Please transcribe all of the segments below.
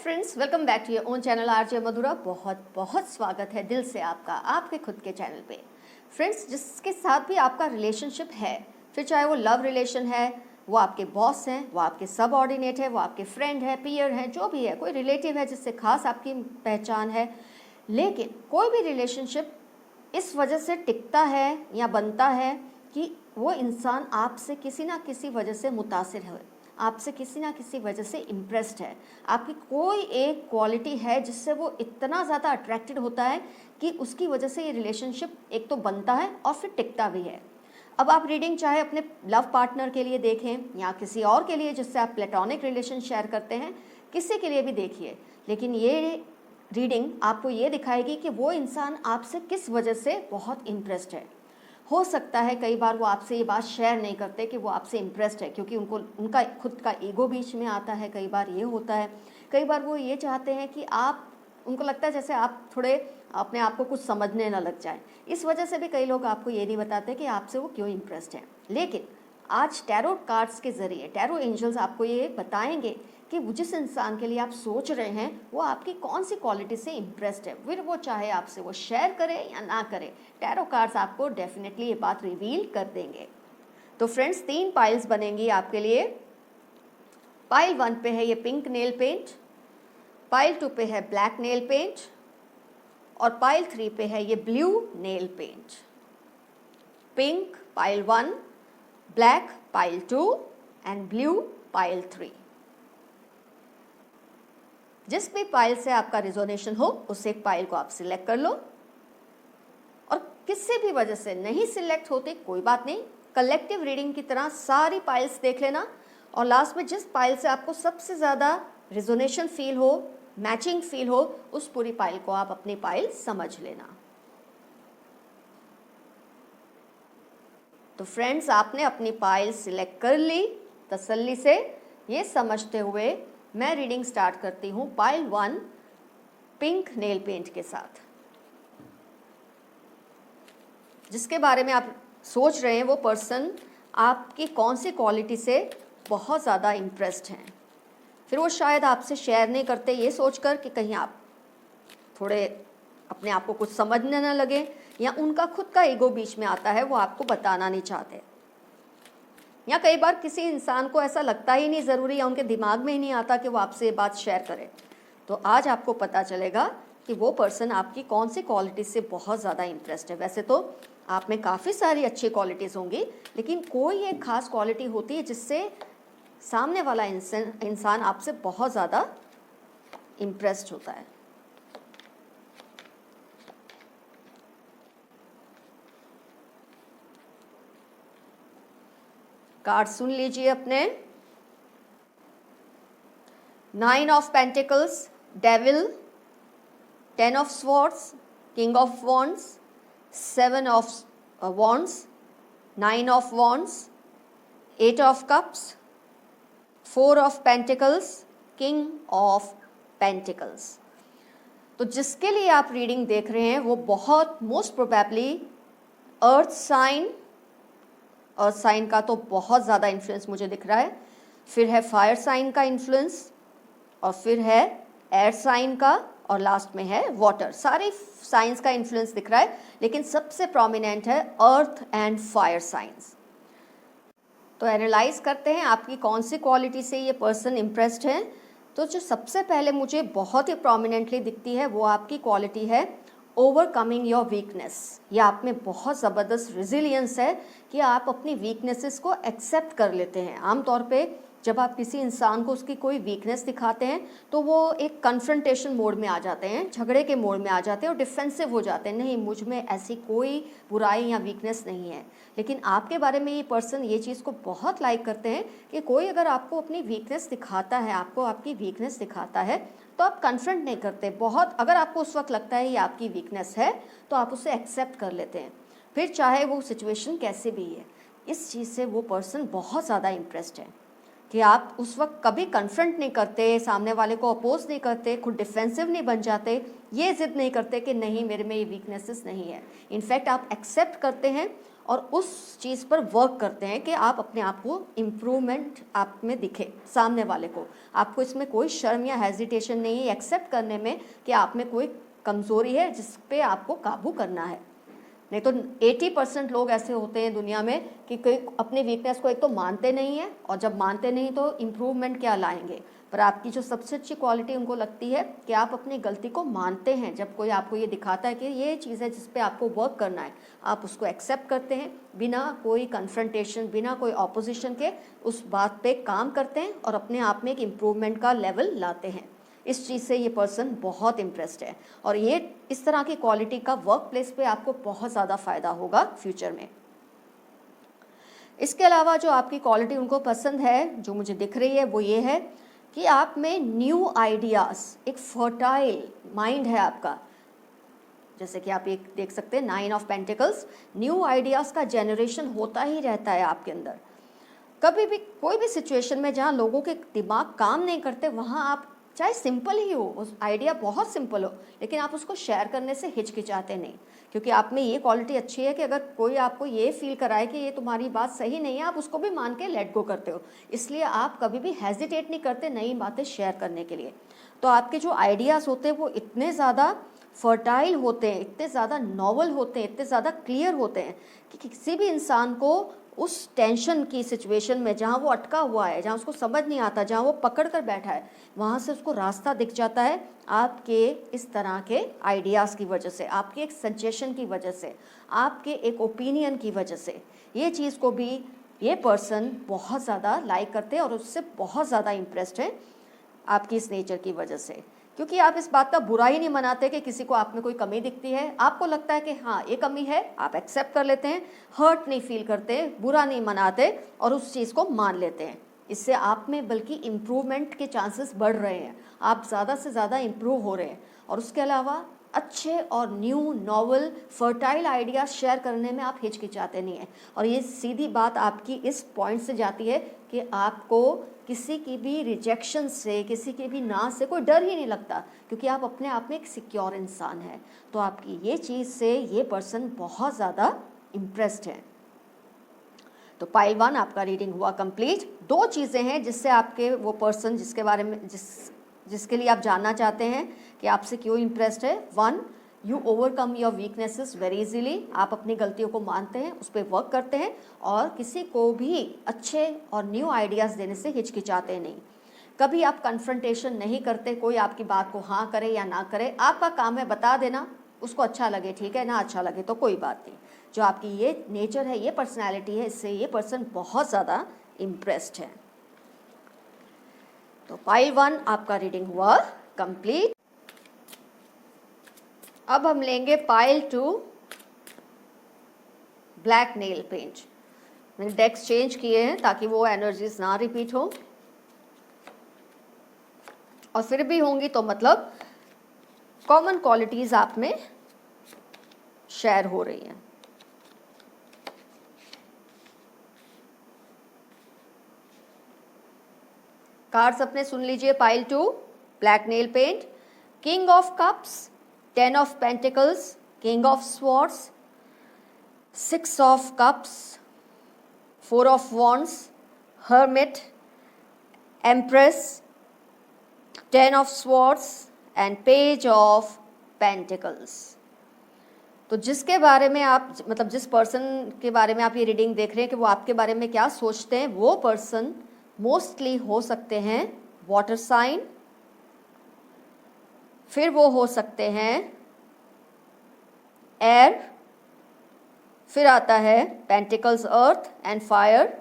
Friends, welcome back to your own channel RJ Madhura. बहुत बहुत स्वागत है दिल से आपका आपके खुद के चैनल पे। फ्रेंड्स, जिसके साथ भी आपका रिलेशनशिप है, फिर चाहे वो लव रिलेशन है, वो आपके बॉस हैं, वो आपके सबऑर्डिनेट है, वो आपके फ्रेंड है, पीयर है, जो भी है, कोई रिलेटिव है जिससे खास आपकी पहचान है, लेकिन कोई भी रिलेशनशिप इस वजह से टिकता है या बनता है कि वो इंसान आपसे किसी ना किसी वजह से मुतासिर है, आपसे किसी ना किसी वजह से इम्प्रेस्ड है। आपकी कोई एक क्वालिटी है जिससे वो इतना ज़्यादा अट्रैक्टेड होता है कि उसकी वजह से ये रिलेशनशिप एक तो बनता है और फिर टिकता भी है। अब आप रीडिंग चाहे अपने लव पार्टनर के लिए देखें या किसी और के लिए जिससे आप प्लेटोनिक रिलेशन शेयर करते हैं, किसी के लिए भी देखिए, लेकिन ये रीडिंग आपको ये दिखाएगी कि वो इंसान आपसे किस वजह से बहुत इम्प्रेस्ड है। हो सकता है कई बार वो आपसे ये बात शेयर नहीं करते कि वो आपसे इम्प्रेस्ड है, क्योंकि उनका खुद का ईगो बीच में आता है। कई बार ये होता है, कई बार वो ये चाहते हैं कि उनको लगता है जैसे आप थोड़े अपने आप को कुछ समझने ना लग जाए। इस वजह से भी कई लोग आपको ये नहीं बताते कि आपसे वो क्यों इम्प्रेस्ड हैं। लेकिन आज टैरो कार्ड्स के ज़रिए टैरो एंजल्स आपको ये बताएंगे कि जिस इंसान के लिए आप सोच रहे हैं वो आपकी कौन सी क्वालिटी से इम्प्रेस्ड है, फिर वो चाहे आपसे वो शेयर करे या ना करे, टैरो कार्ड्स आपको डेफिनेटली ये बात रिवील कर देंगे। तो फ्रेंड्स, 3 पाइल्स बनेंगी आपके लिए। पाइल 1 पे है ये पिंक नेल पेंट, पाइल 2 पे है ब्लैक नेल पेंट और पाइल 3 पे है ये blue nail paint. Pink pile 1, black pile 2 and blue pile 3। जिस भी पाइल से आपका रिजोनेशन हो उस एक पाइल को आप सिलेक्ट कर लो, और किसी भी वजह से नहीं सिलेक्ट होते कोई बात नहीं, कलेक्टिव रीडिंग की तरह सारी पाइल्स देख लेना और लास्ट में जिस पाइल से आपको सबसे ज़्यादा रिजोनेशन फील हो, मैचिंग फील हो, उस पूरी पाइल को आप अपनी पाइल समझ लेना। तो फ्रेंड्स, आपने अपनी पाइल सिलेक्ट कर ली तसल्ली से। ये समझते हुए मैं रीडिंग स्टार्ट करती हूँ पाइल 1 पिंक नेल पेंट के साथ। जिसके बारे में आप सोच रहे हैं वो पर्सन आपकी कौन सी क्वालिटी से बहुत ज़्यादा इम्प्रेस्ड हैं, फिर वो शायद आपसे शेयर नहीं करते ये सोचकर कि कहीं आप थोड़े अपने आप को कुछ समझने ना लगे, या उनका खुद का ईगो बीच में आता है, वो आपको बताना नहीं चाहते, या कई बार किसी इंसान को ऐसा लगता ही नहीं ज़रूरी, या उनके दिमाग में ही नहीं आता कि वो आपसे ये बात शेयर करे। तो आज आपको पता चलेगा कि वो पर्सन आपकी कौन सी क्वालिटी से बहुत ज़्यादा इंटरेस्ट है। वैसे तो आप में काफ़ी सारी अच्छी क्वालिटीज़ होंगी, लेकिन कोई एक ख़ास क्वालिटी होती है जिससे सामने वाला इंसान आपसे बहुत ज़्यादा इम्प्रेस्ड होता है। कार्ड सुन लीजिए अपने। 9 of pentacles, devil, 10 of swords, king of wands, 7 of wands, 9 of wands, 8 of cups, 4 of pentacles, king of pentacles. तो जिसके लिए आप रीडिंग देख रहे हैं वो बहुत मोस्ट प्रोबेबली अर्थ साइन, और साइन का तो बहुत ज़्यादा इन्फ्लुएंस मुझे दिख रहा है, फिर है फायर साइन का इन्फ्लुएंस, और फिर है एयर साइन का, और लास्ट में है वाटर। सारे साइंस का इन्फ्लुएंस दिख रहा है, लेकिन सबसे प्रोमिनेंट है अर्थ एंड फायर साइंस। तो एनालाइज करते हैं आपकी कौन सी क्वालिटी से ये पर्सन इम्प्रेस्ड है। तो जो सबसे पहले मुझे बहुत ही प्रोमिनेंटली दिखती है वो आपकी क्वालिटी है ओवरकमिंग योर वीकनेस। या आप में बहुत ज़बरदस्त रिजिलियंस है कि आप अपनी वीकनेसेस को एक्सेप्ट कर लेते हैं। आमतौर पे जब आप किसी इंसान को उसकी कोई वीकनेस दिखाते हैं तो वो एक कन्फ्रंटेशन मोड में आ जाते हैं, झगड़े के मोड में आ जाते हैं और डिफेंसिव हो जाते हैं, नहीं मुझ में ऐसी कोई बुराई या वीकनेस नहीं है। लेकिन आपके बारे में ये पर्सन ये चीज़ को बहुत लाइक करते हैं कि कोई अगर आपको अपनी वीकनेस दिखाता है, आपको आपकी वीकनेस दिखाता है, तो आप कन्फ्रंट नहीं करते। बहुत अगर आपको उस वक्त लगता है ये आपकी वीकनेस है तो आप उसे एक्सेप्ट कर लेते हैं, फिर चाहे वो सिचुएशन कैसे भी है। इस चीज़ से वो पर्सन बहुत ज़्यादा इंटरेस्ट है कि आप उस वक्त कभी कन्फ्रंट नहीं करते, सामने वाले को अपोज नहीं करते, खुद डिफेंसिव नहीं बन जाते, ये जिद नहीं करते कि नहीं मेरे में ये वीकनेसेस नहीं है। इनफैक्ट आप एक्सेप्ट करते हैं और उस चीज़ पर वर्क करते हैं कि आप अपने आप को इम्प्रूवमेंट आप में दिखे सामने वाले को। आपको इसमें कोई शर्म या हेजिटेशन नहीं है एक्सेप्ट करने में कि आप में कोई कमज़ोरी है जिस पे आपको काबू करना है। नहीं तो 80% लोग ऐसे होते हैं दुनिया में कि कोई अपने वीकनेस को एक तो मानते नहीं हैं, और जब मानते नहीं तो इम्प्रूवमेंट क्या लाएंगे। पर आपकी जो सबसे अच्छी क्वालिटी उनको लगती है कि आप अपनी गलती को मानते हैं। जब कोई आपको ये दिखाता है कि ये चीज़ है जिस पे आपको वर्क करना है, आप उसको एक्सेप्ट करते हैं, बिना कोई कन्फ्रंटेशन, बिना कोई ऑपोजिशन के उस बात पे काम करते हैं और अपने आप में एक इम्प्रूवमेंट का लेवल लाते हैं। इस चीज़ से ये पर्सन बहुत इम्प्रेस्ड है, और ये इस तरह की क्वालिटी का वर्क प्लेस पे आपको बहुत ज़्यादा फ़ायदा होगा फ्यूचर में। इसके अलावा जो आपकी क्वालिटी उनको पसंद है, जो मुझे दिख रही है, वो ये है कि आप में न्यू आइडियाज़, एक फर्टाइल माइंड है आपका। जैसे कि आप एक देख सकते हैं 9 ऑफ पेंटिकल्स, न्यू आइडियाज़ का जनरेशन होता ही रहता है आपके अंदर। कभी भी कोई भी सिचुएशन में जहाँ लोगों के दिमाग काम नहीं करते, वहाँ आप चाहे सिंपल ही हो, उस आइडिया बहुत सिंपल हो, लेकिन आप उसको शेयर करने से हिचकिचाते नहीं, क्योंकि आप में ये क्वालिटी अच्छी है कि अगर कोई आपको ये फील कराए कि ये तुम्हारी बात सही नहीं है, आप उसको भी मान के लेट गो करते हो। इसलिए आप कभी भी हेजिटेट नहीं करते नई बातें शेयर करने के लिए। तो आपके जो आइडियाज़ होते हैं वो इतने ज़्यादा फर्टाइल होते हैं, इतने ज़्यादा नॉवल होते हैं, इतने ज़्यादा क्लियर होते हैं कि किसी भी इंसान को उस टेंशन की सिचुएशन में जहाँ वो अटका हुआ है, जहाँ उसको समझ नहीं आता, जहाँ वो पकड़ कर बैठा है, वहाँ से उसको रास्ता दिख जाता है आपके इस तरह के आइडियाज़ की वजह से, आपके एक सजेशन की वजह से, आपके एक ओपिनियन की वजह से। ये चीज़ को भी ये पर्सन बहुत ज़्यादा लाइक करते हैं और उससे बहुत ज़्यादा इम्प्रेस्ड है आपकी इस नेचर की वजह से, क्योंकि आप इस बात का बुरा ही नहीं मनाते कि किसी को आप में कोई कमी दिखती है। आपको लगता है कि हाँ ये कमी है, आप एक्सेप्ट कर लेते हैं, हर्ट नहीं फील करते, बुरा नहीं मनाते और उस चीज़ को मान लेते हैं। इससे आप में बल्कि इम्प्रूवमेंट के चांसेस बढ़ रहे हैं, आप ज़्यादा से ज़्यादा इम्प्रूव हो रहे हैं। और उसके अलावा अच्छे और new novel fertile ideas share करने में आप हिचकिचाते नहीं हैं। और ये सीधी बात आपकी इस पॉइंट से जाती है कि आपको किसी की भी रिजेक्शन से, किसी की भी ना से कोई डर ही नहीं लगता, क्योंकि आप अपने आप में एक सिक्योर इंसान हैं। तो आपकी ये चीज़ से ये पर्सन बहुत ज़्यादा इम्प्रेस्ड है। तो पाइल 1 आपका रीडिंग हुआ कंप्लीट। 2 चीज़ें हैं जिससे आपके वो पर्सन जिसके बारे में जिसके लिए आप जानना चाहते हैं कि आपसे क्यों इम्प्रेस्ड है। 1, you overcome your weaknesses very easily. आप अपनी गलतियों को मानते हैं, उस पर वर्क करते हैं और किसी को भी अच्छे और न्यू आइडियाज़ देने से हिचकिचाते नहीं। कभी आप कन्फ्रंटेशन नहीं करते, कोई आपकी बात को हाँ करे या ना करे, आपका काम है बता देना, उसको अच्छा लगे ठीक है, ना अच्छा लगे तो कोई बात नहीं। जो आपकी ये नेचर है, ये पर्सनैलिटी है, इससे ये पर्सन बहुत ज़्यादा इम्प्रेस्ड है। तो पाइल 1 आपका रीडिंग हुआ कंप्लीट। अब हम लेंगे पाइल 2 ब्लैक नेल पेंट। मैंने डेक्स चेंज किए हैं ताकि वो एनर्जीज ना रिपीट हो, और फिर भी होंगी तो मतलब कॉमन क्वालिटीज आप में शेयर हो रही हैं। कार्ड्स अपने सुन लीजिए। Pile 2 black nail paint, king of cups, 10 of pentacles, king of swords, 6 of cups, 4 of wands, hermit, empress, 10 of swords and page of pentacles. तो जिसके बारे में आप मतलब जिस पर्सन के बारे में आप ये रीडिंग देख रहे हैं कि वो आपके बारे में क्या सोचते हैं, वो पर्सन मोस्टली हो सकते हैं वाटर साइन, फिर वो हो सकते हैं एयर, फिर आता है pentacles earth and fire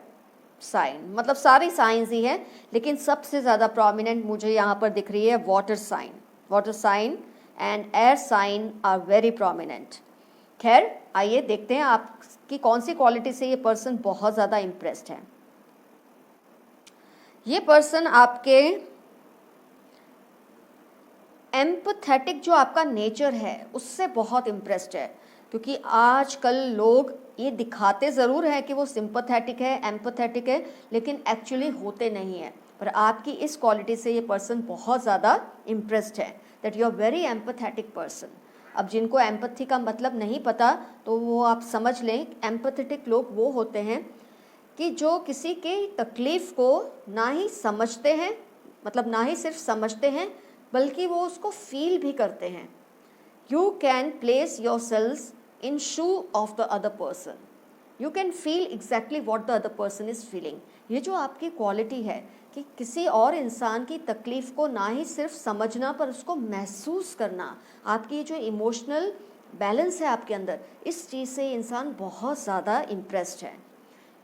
sign. मतलब सारी साइंस ही हैं, लेकिन सबसे ज़्यादा प्रोमिनेंट मुझे यहाँ पर दिख रही है water sign. Water sign and air sign are very prominent. खैर आइए देखते हैं आपकी कौन सी क्वालिटी से ये पर्सन बहुत ज़्यादा इम्प्रेस्ड है। ये पर्सन आपके एम्पथेटिक जो आपका नेचर है उससे बहुत इम्प्रेस्ड है, क्योंकि आजकल लोग ये दिखाते ज़रूर हैं कि वो सिंपथेटिक है, एम्पथेटिक है, लेकिन एक्चुअली होते नहीं हैं। पर आपकी इस क्वालिटी से ये पर्सन बहुत ज़्यादा इम्प्रेस्ड है, that you are very empathetic person. अब जिनको एम्पैथी का मतलब नहीं पता तो वो आप समझ लें, एम्पैथेटिक लोग वो होते हैं कि जो किसी के तकलीफ़ को ना ही समझते हैं, मतलब ना ही सिर्फ समझते हैं बल्कि वो उसको फील भी करते हैं। You can place your self in shoe of the other person, you can feel exactly what the other person is feeling. ये जो आपकी क्वालिटी है कि किसी और इंसान की तकलीफ़ को ना ही सिर्फ समझना पर उसको महसूस करना, आपकी जो इमोशनल बैलेंस है आपके अंदर, इस चीज़ से इंसान बहुत ज़्यादा इम्प्रेस्ड है।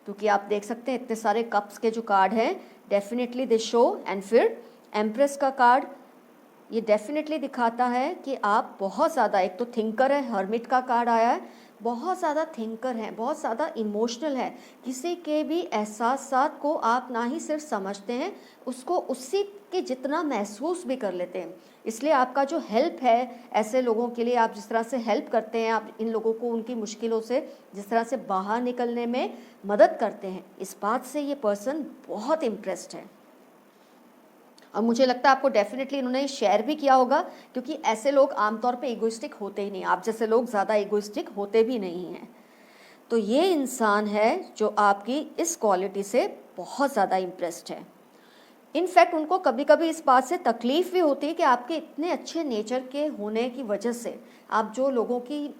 क्योंकि आप देख सकते हैं इतने सारे कप्स के जो कार्ड हैं, डेफिनेटली दे शो, एंड फिर एम्प्रेस का कार्ड, ये डेफिनेटली दिखाता है कि आप बहुत ज़्यादा, एक तो थिंकर है, हर्मिट का कार्ड आया है, बहुत ज़्यादा थिंकर हैं, बहुत ज़्यादा इमोशनल है, किसी के भी एहसासात को आप ना ही सिर्फ समझते हैं, उसको उसी के जितना महसूस भी कर लेते हैं। इसलिए आपका जो हेल्प है ऐसे लोगों के लिए, आप जिस तरह से हेल्प करते हैं, आप इन लोगों को उनकी मुश्किलों से जिस तरह से बाहर निकलने में मदद करते हैं, इस बात से ये पर्सन बहुत इम्प्रेस्ड है। और मुझे लगता है आपको डेफिनेटली इन्होंने शेयर भी किया होगा, क्योंकि ऐसे लोग आमतौर पे इगोइस्टिक होते ही नहीं, आप जैसे लोग ज़्यादा इगोइस्टिक होते भी नहीं हैं। तो ये इंसान है जो आपकी इस क्वालिटी से बहुत ज़्यादा इम्प्रेस्ड है। इनफैक्ट उनको कभी कभी इस बात से तकलीफ़ भी होती है कि आपके इतने अच्छे नेचर के होने की वजह से, आप जो लोगों की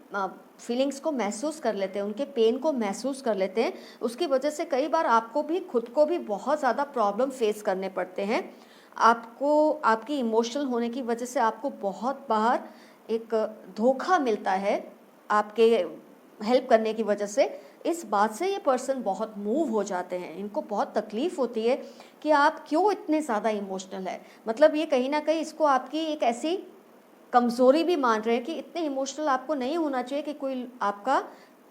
फीलिंग्स को महसूस कर लेते हैं, उनके पेन को महसूस कर लेते हैं, उसकी वजह से कई बार आपको भी खुद को भी बहुत ज़्यादा प्रॉब्लम फेस करने पड़ते हैं। आपको आपकी इमोशनल होने की वजह से आपको बहुत बार एक धोखा मिलता है आपके हेल्प करने की वजह से। इस बात से ये पर्सन बहुत मूव हो जाते हैं, इनको बहुत तकलीफ़ होती है कि आप क्यों इतने ज़्यादा इमोशनल है। मतलब ये कहीं ना कहीं इसको आपकी एक ऐसी कमज़ोरी भी मान रहे हैं कि इतने इमोशनल आपको नहीं होना चाहिए कि कोई आपका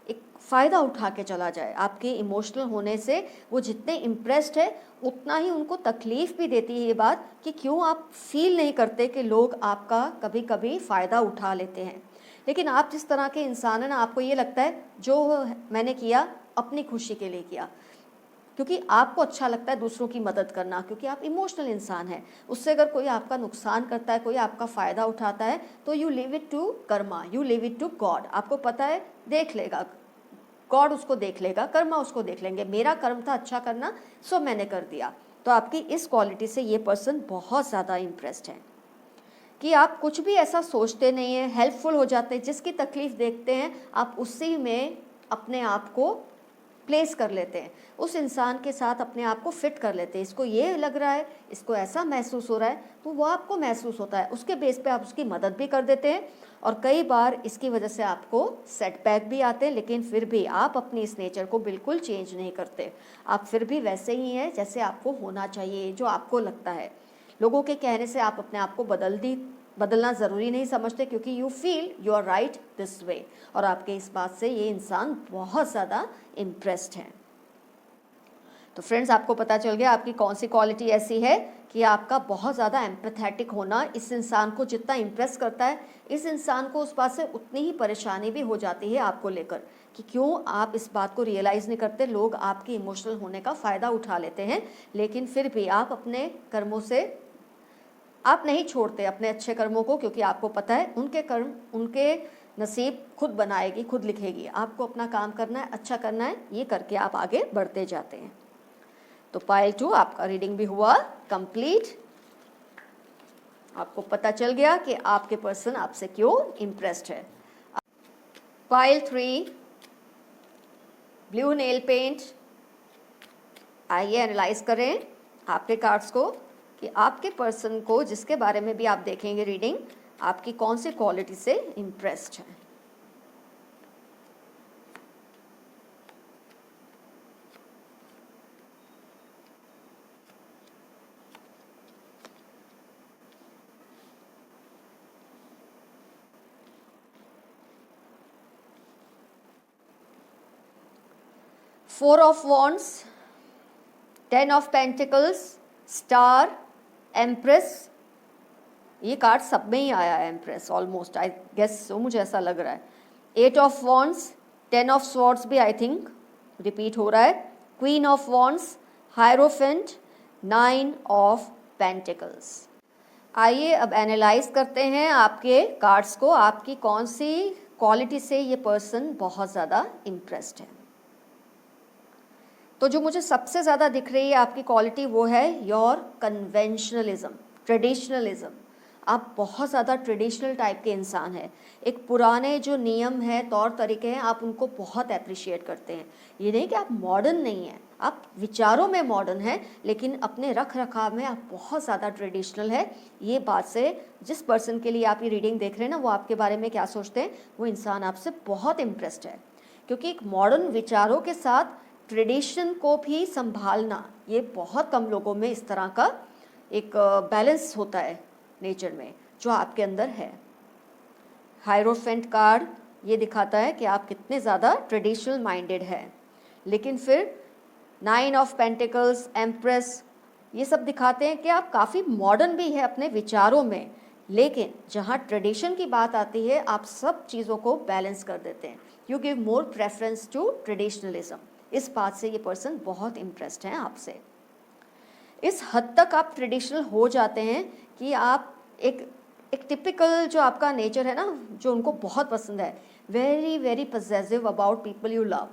एक फ़ायदा उठा के चला जाए। आपके इमोशनल होने से वो जितने इम्प्रेस्ड है उतना ही उनको तकलीफ़ भी देती है ये बात कि क्यों आप फील नहीं करते कि लोग आपका कभी कभी फ़ायदा उठा लेते हैं। लेकिन आप जिस तरह के इंसान हैं ना, आपको ये लगता है जो मैंने किया अपनी खुशी के लिए किया, क्योंकि आपको अच्छा लगता है दूसरों की मदद करना, क्योंकि आप इमोशनल इंसान हैं। उससे अगर कोई आपका नुकसान करता है, कोई आपका फ़ायदा उठाता है, तो you leave it to karma, you leave it to God. आपको पता है देख लेगा गॉड, उसको देख लेगा, कर्मा उसको देख लेंगे, मेरा कर्म था अच्छा करना, सो मैंने कर दिया। तो आपकी इस क्वालिटी से ये पर्सन बहुत ज़्यादा इम्प्रेस्ड है कि आप कुछ भी ऐसा सोचते नहीं हैं, हेल्पफुल हो जाते हैं, जिसकी तकलीफ़ देखते हैं आप उसी में अपने आप को प्लेस कर लेते हैं, उस इंसान के साथ अपने आप को फिट कर लेते हैं। इसको ये लग रहा है, इसको ऐसा महसूस हो रहा है, तो वो आपको महसूस होता है, उसके बेस पे आप उसकी मदद भी कर देते हैं। और कई बार इसकी वजह से आपको सेटबैक भी आते हैं, लेकिन फिर भी आप अपनी इस नेचर को बिल्कुल चेंज नहीं करते, आप फिर भी वैसे ही हैं जैसे आपको होना चाहिए, जो आपको लगता है। लोगों के कहने से आप अपने आप को बदलना ज़रूरी नहीं समझते, क्योंकि you feel you are right this way. और आपके इस बात से ये इंसान बहुत ज़्यादा इम्प्रेस्ड है। तो फ्रेंड्स, आपको पता चल गया आपकी कौन सी क्वालिटी ऐसी है कि आपका बहुत ज़्यादा एम्पैथेटिक होना इस इंसान को जितना इम्प्रेस करता है, इस इंसान को उस बात से उतनी ही परेशानी भी हो जाती है आपको लेकर कि क्यों आप इस बात को रियलाइज़ नहीं करते। लोग आपके इमोशनल होने का फ़ायदा उठा लेते हैं, लेकिन फिर भी आप अपने कर्मों से आप नहीं छोड़ते अपने अच्छे कर्मों को, क्योंकि आपको पता है उनके कर्म उनके नसीब खुद बनाएगी, खुद लिखेगी। आपको अपना काम करना है, अच्छा करना है, ये करके आप आगे बढ़ते जाते हैं। तो पाइल 2 आपका रीडिंग भी हुआ कंप्लीट। आपको पता चल गया कि आपके पर्सन आपसे क्यों इम्प्रेस्ड है। पाइल 3 ब्लू नेल पेंट, आइए एनालाइज करें आपके कार्ड्स को कि आपके पर्सन को, जिसके बारे में भी आप देखेंगे रीडिंग, आपकी कौन सी क्वालिटी से इम्प्रेस्ड है। Four of wands, 10 of pentacles, star, empress, ये कार्ड सब में ही आया है, empress almost, I guess so, मुझे ऐसा लग रहा है। 8 ऑफ वॉन्ड्स, 10 ऑफ स्वॉर्ड्स भी आई थिंक रिपीट हो रहा है, queen of wands, hierophant, 9 of pentacles. आइए अब एनालाइज करते हैं आपके कार्ड्स को, आपकी कौन सी क्वालिटी से ये पर्सन बहुत ज़्यादा इम्प्रेस्ड है। तो जो मुझे सबसे ज़्यादा दिख रही है आपकी क्वालिटी वो है योर कन्वेंशनलिज्म, ट्रेडिशनलिज्म। आप बहुत ज़्यादा ट्रेडिशनल टाइप के इंसान हैं। एक पुराने जो नियम है, तौर तरीके हैं, आप उनको बहुत अप्रिशिएट करते हैं। ये नहीं कि आप मॉडर्न नहीं हैं, आप विचारों में मॉडर्न हैं, लेकिन अपने रख रखाव में आप बहुत ज़्यादा ट्रेडिशनल है। ये बात से जिस पर्सन के लिए आप ये रीडिंग देख रहे हैं ना, वो आपके बारे में क्या सोचते हैं, वो इंसान आपसे बहुत इम्प्रेस्ड है। क्योंकि एक मॉडर्न विचारों के साथ ट्रेडिशन को भी संभालना, ये बहुत कम लोगों में इस तरह का एक बैलेंस होता है नेचर में, जो आपके अंदर है। हायरोफेंट कार्ड ये दिखाता है कि आप कितने ज़्यादा ट्रेडिशनल माइंडेड है। लेकिन फिर 9 ऑफ पेंटिकल्स, एम्प्रेस, ये सब दिखाते हैं कि आप काफ़ी मॉडर्न भी है अपने विचारों में, लेकिन जहाँ ट्रेडिशन की बात आती है आप सब चीज़ों को बैलेंस कर देते हैं। You give more preference to traditionalism. इस बात से ये पर्सन बहुत इम्प्रेस्ड हैं आपसे। इस हद तक आप ट्रेडिशनल हो जाते हैं कि आप एक टिपिकल जो आपका नेचर है ना, जो उनको बहुत पसंद है, very very possessive about people you love.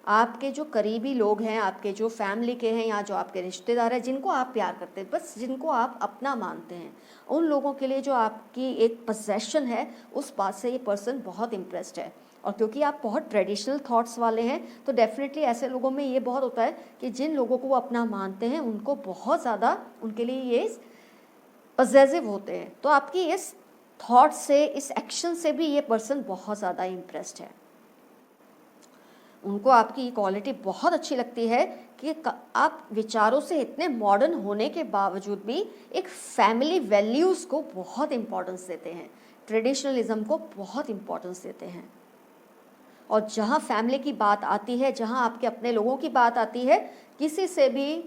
आपके जो करीबी लोग हैं, आपके जो फैमिली के हैं या जो आपके रिश्तेदार हैं, जिनको आप प्यार करते हैं, बस जिनको आप अपना मानते हैं, उन लोगों के लिए जो आपकी एक पोजेशन है, उस बात से ये पर्सन बहुत इम्प्रेस्ड है। और क्योंकि आप बहुत ट्रेडिशनल थॉट्स वाले हैं, तो डेफिनेटली ऐसे लोगों में ये बहुत होता है कि जिन लोगों को वो अपना मानते हैं, उनको बहुत ज़्यादा, उनके लिए ये पजेसिव होते हैं। तो आपकी इस थॉट से, इस एक्शन से भी ये पर्सन बहुत ज़्यादा इम्प्रेस्ड है। उनको आपकी क्वालिटी बहुत अच्छी लगती है कि आप विचारों से इतने मॉडर्न होने के बावजूद भी एक फैमिली वैल्यूज़ को बहुत इम्पोर्टेंस देते हैं, ट्रेडिशनलिज्म को बहुत इम्पोर्टेंस देते हैं। और जहाँ फैमिली की बात आती है, जहाँ आपके अपने लोगों की बात आती है, किसी से भी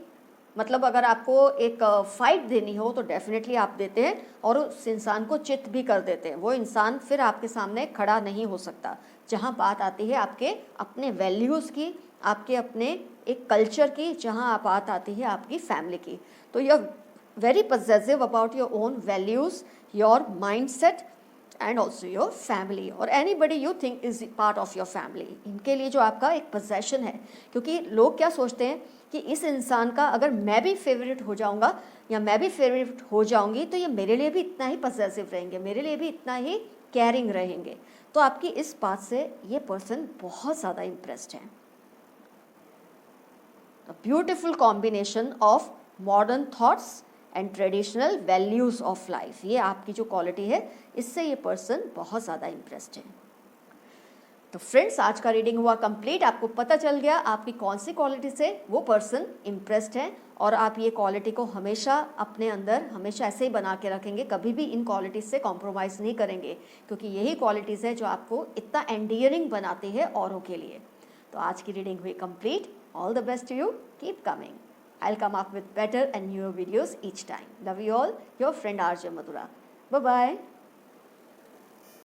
मतलब अगर आपको एक फ़ाइट देनी हो तो डेफिनेटली आप देते हैं और उस इंसान को चित भी कर देते हैं। वो इंसान फिर आपके सामने खड़ा नहीं हो सकता। जहाँ बात आती है आपके अपने वैल्यूज़ की, आपके अपने एक कल्चर की, जहाँ बात आती है आपकी फैमिली की, तो you are very possessive about your own values, your mindset and also your family और anybody you think is part of your family. इनके लिए जो आपका एक पोजेशन है, क्योंकि लोग क्या सोचते हैं कि इस इंसान का अगर मैं भी फेवरेट हो जाऊंगा या मैं भी फेवरेट हो जाऊंगी तो ये मेरे लिए भी इतना ही पजेसिव रहेंगे, मेरे लिए भी इतना ही केयरिंग रहेंगे। तो आपकी इस बात से ये पर्सन बहुत ज़्यादा इम्प्रेस्ड है। Beautiful combination of modern thoughts and traditional values of life, ये आपकी जो क्वालिटी है, इससे ये पर्सन बहुत ज़्यादा इम्प्रेस्ड है। तो फ्रेंड्स, आज का रीडिंग हुआ कंप्लीट। आपको पता चल गया आपकी कौन सी क्वालिटी से वो पर्सन इम्प्रेस्ड है और आप ये क्वालिटी को हमेशा अपने अंदर हमेशा ऐसे ही बना के रखेंगे, कभी भी इन क्वालिटीज़ से कॉम्प्रोमाइज़ नहीं करेंगे, क्योंकि यही क्वालिटीज़ है जो आपको इतना एंडियरिंग बनाती है औरों के लिए। तो आज की रीडिंग हुई complete. All the best to you, keep coming. I'll come up with better and newer videos each time. Love you all, your friend RJ Madhura. Bye-bye.